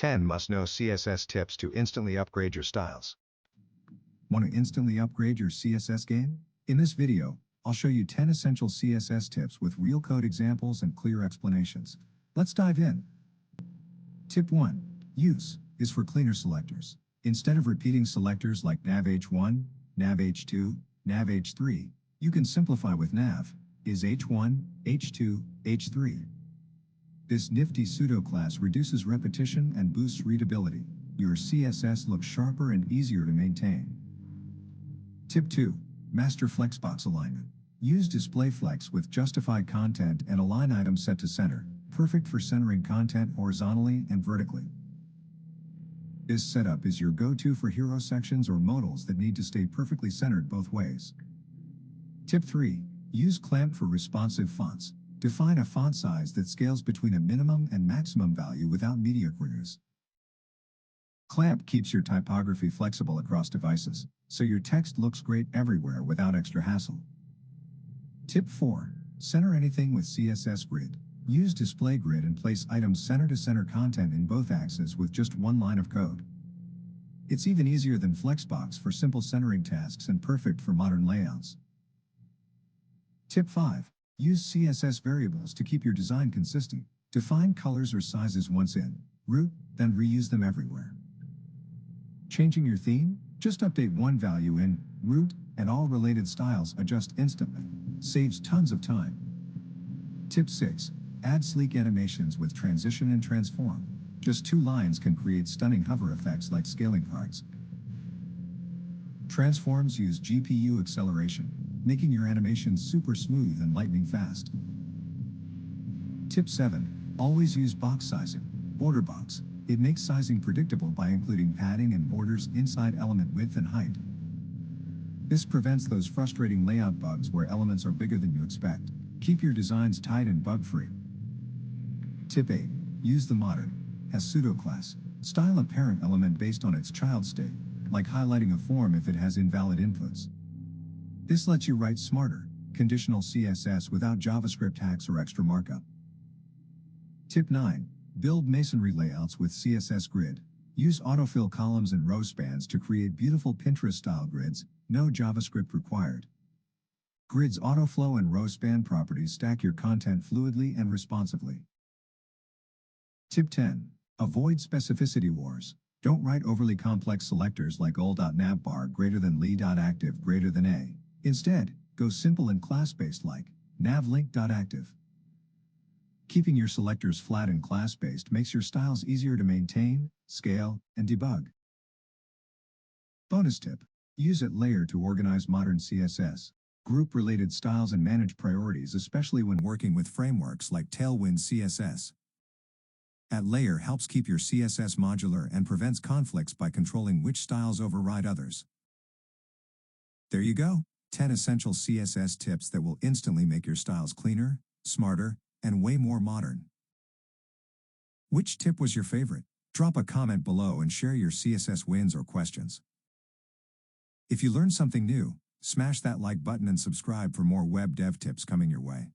10 must-know CSS tips to instantly upgrade your styles. Want to instantly upgrade your CSS game? In this video, I'll show you 10 essential CSS tips with real code examples and clear explanations. Let's dive in. Tip 1. Use is for cleaner selectors. Instead of repeating selectors like nav h1, nav h2, nav h3, you can simplify with nav is h1, h2, h3. This nifty pseudo-class reduces repetition and boosts readability. Your CSS looks sharper and easier to maintain. Tip 2. Master Flexbox alignment. Use display flex with justified content and align items set to center, perfect for centering content horizontally and vertically. This setup is your go-to for hero sections or modals that need to stay perfectly centered both ways. Tip 3. Use clamp for responsive fonts. Define a font size that scales between a minimum and maximum value without mediocreness. Clamp keeps your typography flexible across devices, so your text looks great everywhere without extra hassle. Tip 4. Center anything with CSS Grid. Use display grid and place items center to center content in both axes with just one line of code. It's even easier than Flexbox for simple centering tasks and perfect for modern layouts. Tip 5. Use CSS variables to keep your design consistent. Define colors or sizes once in root, then reuse them everywhere. Changing your theme? Just update one value in root, and all related styles adjust instantly. Saves tons of time. Tip 6. Add sleek animations with transition and transform. Just 2 lines can create stunning hover effects like scaling cards. Transforms use GPU acceleration, making your animations super smooth and lightning fast. Tip 7. Always use box sizing. Border box. It makes sizing predictable by including padding and borders inside element width and height. This prevents those frustrating layout bugs where elements are bigger than you expect. Keep your designs tight and bug-free. Tip 8. Use the modern as pseudo-class. Style a parent element based on its child state, like highlighting a form if it has invalid inputs. This lets you write smarter, conditional CSS without JavaScript hacks or extra markup. Tip 9. Build masonry layouts with CSS Grid. Use autofill columns and row spans to create beautiful Pinterest-style grids, no JavaScript required. Grid's autoflow and row span properties stack your content fluidly and responsively. Tip 10. Avoid specificity wars. Don't write overly complex selectors like ol.navbar greater than li.active greater than a. Instead, go simple and class-based like navlink.active. Keeping your selectors flat and class-based makes your styles easier to maintain, scale, and debug. Bonus tip. Use @layer to organize modern CSS. Group related styles and manage priorities, especially when working with frameworks like Tailwind CSS. @layer helps keep your CSS modular and prevents conflicts by controlling which styles override others. There you go. 10 essential CSS tips that will instantly make your styles cleaner, smarter, and way more modern. Which tip was your favorite? Drop a comment below and share your CSS wins or questions. If you learned something new, smash that like button and subscribe for more web dev tips coming your way.